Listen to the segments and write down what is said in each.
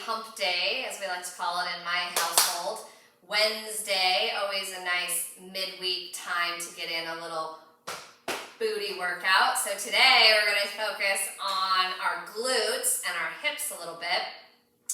hump day, as we like to call it in my household. Wednesday, always a nice midweek time to get in a little booty workout. So today we're going to focus on our glutes and our hips a little bit.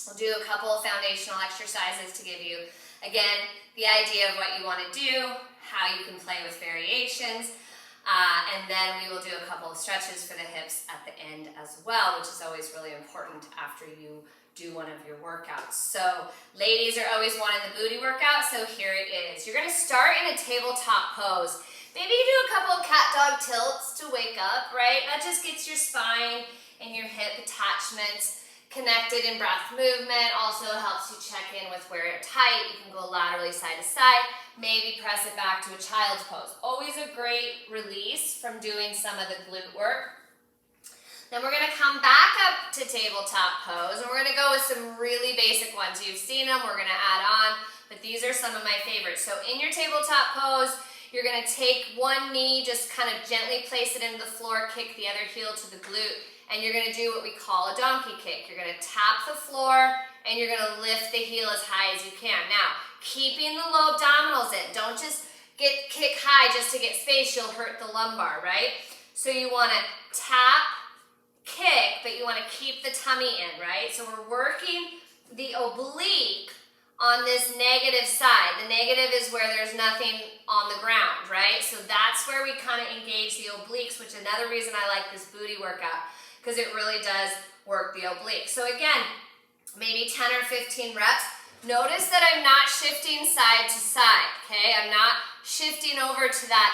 We'll do a couple of foundational exercises to give you, again, the idea of what you want to do, how you can play with variations, and then we will do a couple of stretches for the hips at the end as well, which is always really important after you do one of your workouts. So ladies are always wanting the booty workout, so here it is. You're going to start in a tabletop pose. Maybe you do a couple of cat dog tilts to wake up, right? That just gets your spine and your hip attachments connected in breath movement. Also helps you check in with where you're tight. You can go laterally side to side. Maybe press it back to a child's pose. Always a great release from doing some of the glute work. Then we're going to come back up to tabletop pose, and we're going to go with some really basic ones. You've seen them, we're going to add on, but these are some of my favorites. So in your tabletop pose, you're going to take one knee, just kind of gently place it into the floor, kick the other heel to the glute, and you're going to do what we call a donkey kick. You're going to tap the floor, and you're going to lift the heel as high as you can. Now, keeping the low abdominals in. Don't just kick high just to get space. You'll hurt the lumbar, right? So you want to tap, kick, but you want to keep the tummy in, right? So we're working the oblique on this negative side. The negative is where there's nothing on the ground, right? So that's where we kind of engage the obliques, which is another reason I like this booty workout, because it really does work the oblique. So again, maybe 10 or 15 reps. Notice that I'm not shifting side to side, okay? I'm not shifting over to that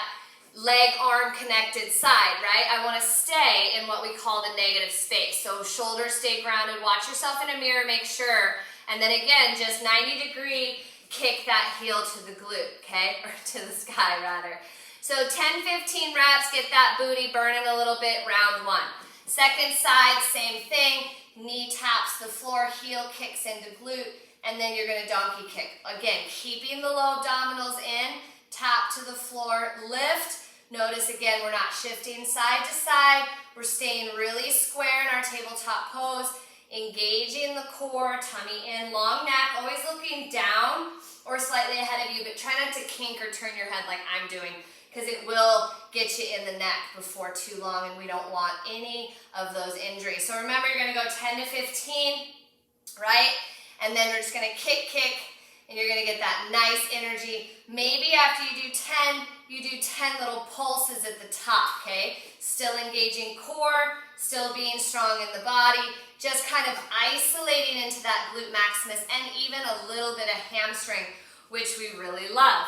leg-arm connected side, right? I want to stay in what we call the negative space. So shoulders stay grounded. Watch yourself in a mirror, make sure. And then again, just 90-degree kick that heel to the glute, okay? Or to the sky, rather. So 10-15 reps, get that booty burning a little bit, round one. Second side, same thing. Knee taps the floor, heel kicks into glute, and then you're going to donkey kick. Again, keeping the low abdominals in, tap to the floor, lift. Notice again, we're not shifting side to side. We're staying really square in our tabletop pose, engaging the core, tummy in, long neck, always looking down or slightly ahead of you, but try not to kink or turn your head like I'm doing, because it will get you in the neck before too long, and we don't want any of those injuries. So remember, you're going to go 10 to 15, right? And then we're just going to kick, and you're going to get that nice energy. Maybe after you do 10, you do 10 little pulses at the top, okay? Still engaging core, still being strong in the body, just kind of isolating into that glute maximus and even a little bit of hamstring, which we really love.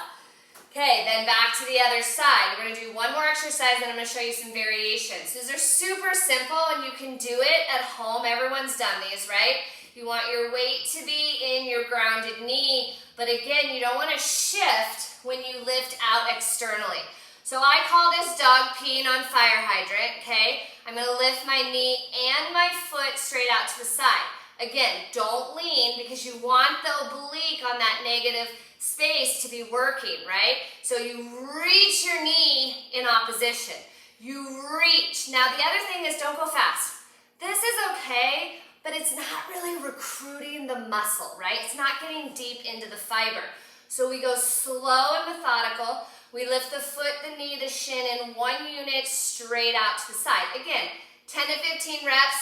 Okay, then back to the other side. We're going to do one more exercise, and I'm going to show you some variations. These are super simple, and you can do it at home. Everyone's done these, right? You want your weight to be in your grounded knee, but again, you don't want to shift when you lift out externally. So I call this dog peeing on fire hydrant, okay? I'm going to lift my knee and my foot straight out to the side. Again, don't lean, because you want the oblique on that negative space to be working, right? So you reach your knee in opposition. You reach. Now the other thing is, don't go fast. This is okay, but it's not really recruiting the muscle, right? It's not getting deep into the fiber. So we go slow and methodical. We lift the foot, the knee, the shin in one unit straight out to the side. Again, 10 to 15 reps.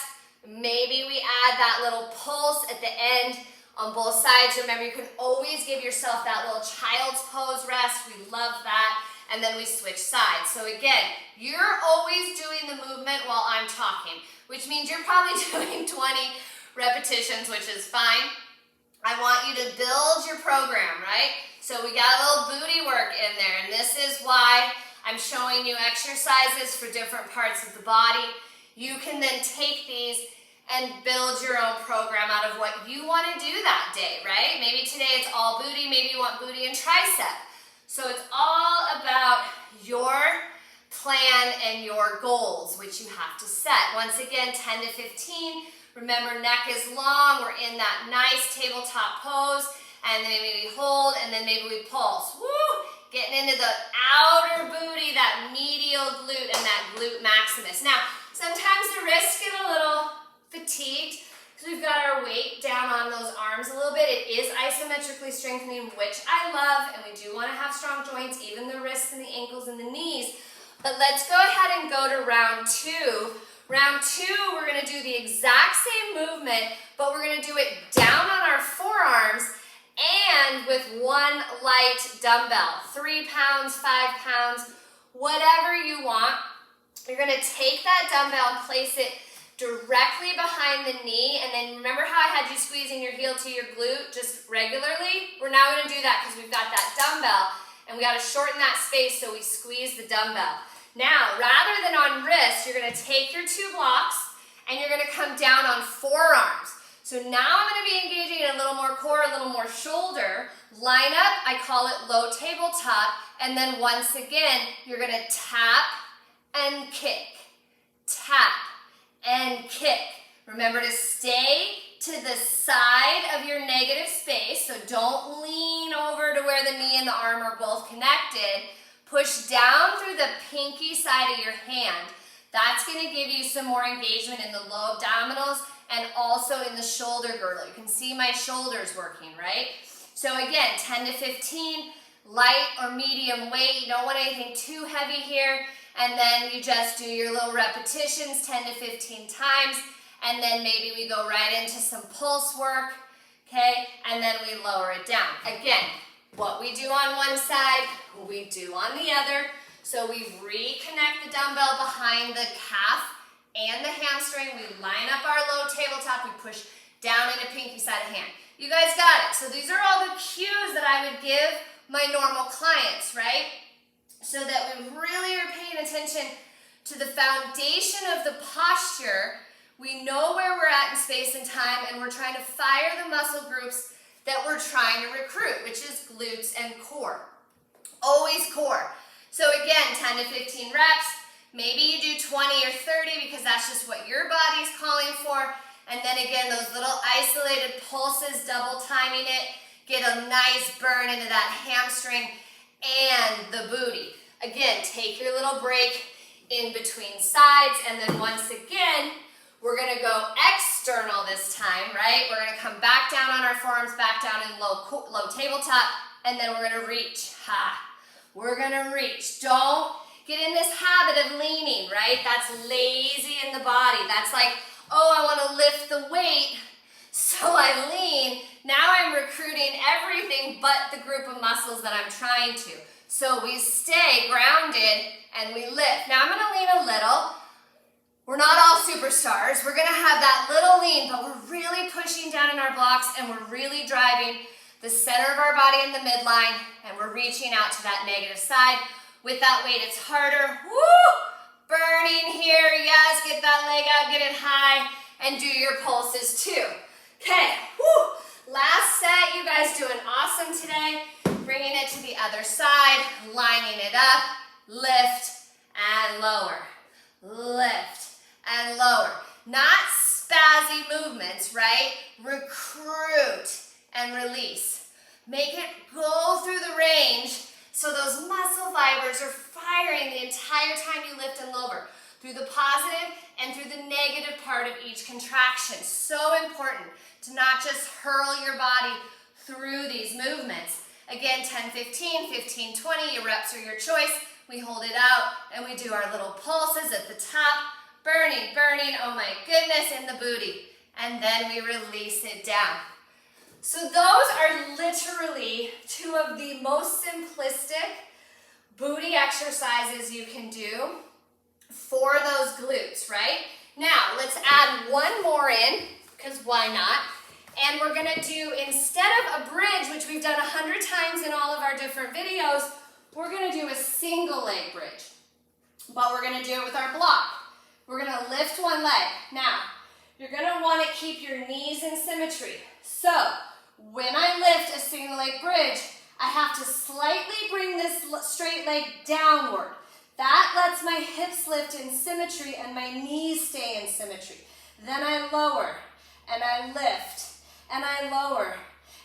Maybe we add that little pulse at the end on both sides. Remember, you can always give yourself that little child's pose rest. We love that. And then we switch sides. So again, you're always doing the movement while I'm talking, which means you're probably doing 20 repetitions, which is fine. I want you to build your program, right? So we got a little booty work in there, and this is why I'm showing you exercises for different parts of the body. You can then take these and build your own program out of what you want to do that day, right? Maybe today it's all booty, maybe you want booty and tricep. So it's all about your plan and your goals, which you have to set. Once again, 10 to 15. Remember, neck is long. We're in that nice tabletop pose. And then maybe we hold, and then maybe we pulse. Woo! Getting into the outer booty, that medial glute and that glute maximus. Now, sometimes the wrists get a little fatigued, because So we've got our weight down on those arms a little bit. It is isometrically strengthening, which I love, and we do want to have strong joints, even the wrists and the ankles and the knees. But let's go ahead and go to round two. Round two, we're going to do the exact same movement, but we're going to do it down on our forearms and with one light dumbbell, 3 pounds, 5 pounds, whatever you want. You're going to take that dumbbell and place it directly behind the knee, and then remember how I had you squeezing your heel to your glute just regularly? We're now going to do that because we've got that dumbbell, and we got to shorten that space so we squeeze the dumbbell. Now, rather than on wrists, you're going to take your 2 blocks, and you're going to come down on forearms. So now I'm going to be engaging in a little more core, a little more shoulder. Line up, I call it low tabletop, and then once again, you're going to tap and kick, tap and kick. Remember to stay to the side of your negative space, so don't lean over to where the knee and the arm are both connected. Push down through the pinky side of your hand. That's going to give you some more engagement in the low abdominals and also in the shoulder girdle. You can see my shoulders working, right? So again, 10 to 15, light or medium weight. You don't want anything too heavy here. And then you just do your little repetitions 10 to 15 times. And then maybe we go right into some pulse work, okay? And then we lower it down. Again, what we do on one side, we do on the other. So we reconnect the dumbbell behind the calf and the hamstring. We line up our low tabletop. We push down into pinky side of hand. You guys got it. So these are all the cues that I would give my normal clients, right? So that we really are paying attention to the foundation of the posture. We know where we're at in space and time, and we're trying to fire the muscle groups that we're trying to recruit, which is glutes and core. Always core. So again, 10 to 15 reps. Maybe you do 20 or 30 because that's just what your body's calling for. And then again, those little isolated pulses, double timing it. Get a nice burn into that hamstring and the booty. Again, take your little break in between sides, and then once again, we're gonna go external this time, right? We're gonna come back down on our forearms, back down in low tabletop, and then we're gonna reach. We're gonna reach. Don't get in this habit of leaning, right? That's lazy in the body. That's like, oh, I wanna lift the weight, so I lean. Now I'm recruiting everything but the group of muscles that I'm trying to. So we stay grounded and we lift. Now I'm gonna lean a little. We're not all superstars. We're gonna have that little lean, but we're really pushing down in our blocks and we're really driving the center of our body in the midline, and we're reaching out to that negative side. With that weight, it's harder. Woo! Burning here, yes, get that leg out, get it high, and do your pulses too. Okay, woo! Last set, you guys doing awesome today. Bringing it to the other side, lining it up, lift and lower, lift and lower. Not spazzy movements, right? Recruit and release. Make it go through the range so those muscle fibers are firing the entire time you lift and lower, through the positive and through the negative part of each contraction. So important to not just hurl your body through these movements. Again, 10, 15, 15, 20, your reps are your choice. We hold it out and we do our little pulses at the top. Burning, burning, oh my goodness, in the booty. And then we release it down. So those are literally two of the most simplistic booty exercises you can do for those glutes, right? Now, let's add one more in, because why not? And we're gonna do, instead of a bridge, which we've done 100 times in all of our different videos, we're gonna do a single leg bridge. But we're gonna do it with our block. We're gonna lift one leg. Now, you're gonna wanna keep your knees in symmetry. So, when I lift a single leg bridge, I have to slightly bring this straight leg downward. That lets my hips lift in symmetry and my knees stay in symmetry. Then I lower and I lift and I lower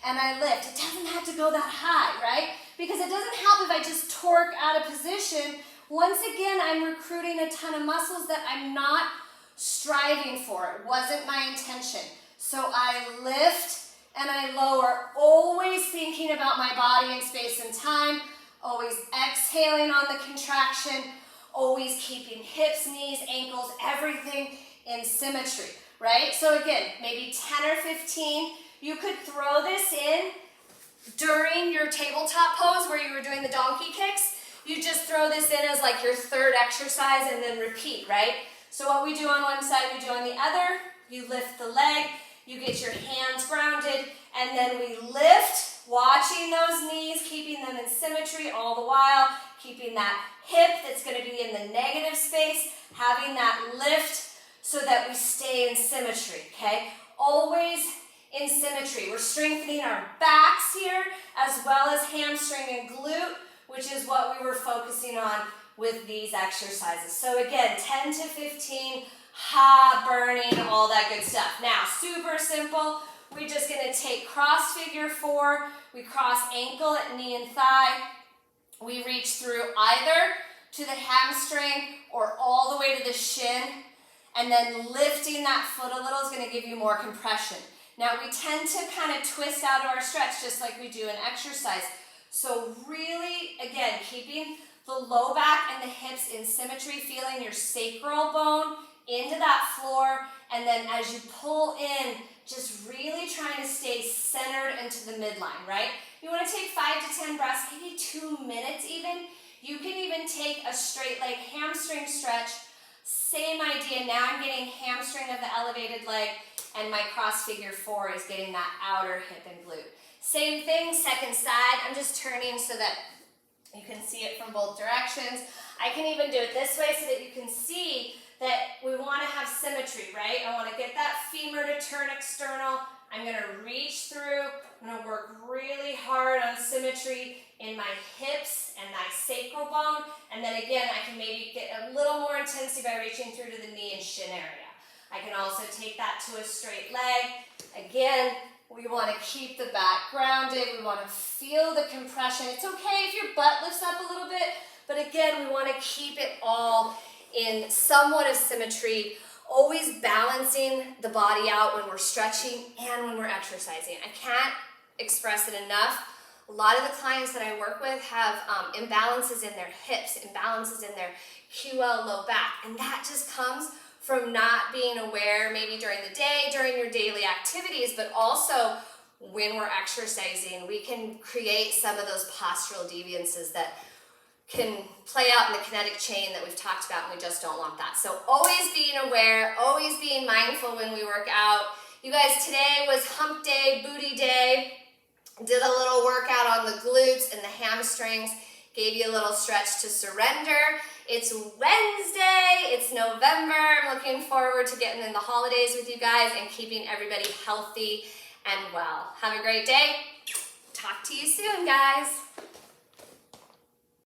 and I lift. It doesn't have to go that high, right? Because it doesn't help if I just torque out of position. Once again, I'm recruiting a ton of muscles that I'm not striving for. It wasn't my intention. So I lift and I lower, always thinking about my body in space and time, always exhaling on the contraction, always keeping hips, knees, ankles, everything in symmetry, right? So again, maybe 10 or 15. You could throw this in during your tabletop pose where you were doing the donkey kicks. You just throw this in as like your third exercise and then repeat, right? So what we do on one side, we do on the other. You lift the leg, you get your hands grounded, and then we lift, watching those knees, keeping them in symmetry all the while, keeping that hip that's going to be in the negative space, having that lift so that we stay in symmetry, okay? Always in symmetry. We're strengthening our backs here as well as hamstring and glute, which is what we were focusing on with these exercises. So again, 10 to 15, burning, all that good stuff. Now, super simple. We're just going to take cross figure 4. We cross ankle at knee and thigh. We reach through either to the hamstring or all the way to the shin. And then lifting that foot a little is going to give you more compression. Now, we tend to kind of twist out of our stretch just like we do in exercise. So really, again, keeping the low back and the hips in symmetry, feeling your sacral bone into that floor, and then as you pull in, just really trying to stay centered into the midline, right? You want to take 5 to 10 breaths, maybe 2 minutes even. You can even take a straight leg hamstring stretch. Same idea. Now I'm getting hamstring of the elevated leg, and my cross figure 4 is getting that outer hip and glute. Same thing, second side. I'm just turning so that you can see it from both directions. I can even do it this way so that you can see that we want to have symmetry, right? I want to get that femur to turn external. I'm going to reach through. I'm going to work really hard on symmetry in my hips and my sacral bone. And then again, I can maybe get a little more intensity by reaching through to the knee and shin area. I can also take that to a straight leg. Again, we want to keep the back grounded. We want to feel the compression. It's okay if your butt lifts up a little bit, but again, we want to keep it all in somewhat of symmetry, always balancing the body out when we're stretching and when we're exercising. I can't express it enough. A lot of the clients that I work with have imbalances in their hips, imbalances in their QL low back, and that just comes from not being aware maybe during the day, during your daily activities, but also when we're exercising, we can create some of those postural deviances that can play out in the kinetic chain that we've talked about, and we just don't want that. So always being aware, always being mindful when we work out. You guys, today was hump day, booty day. Did a little workout on the glutes and the hamstrings. Gave you a little stretch to surrender. It's Wednesday, it's November. I'm looking forward to getting in the holidays with you guys and keeping everybody healthy and well. Have a great day. Talk to you soon, guys.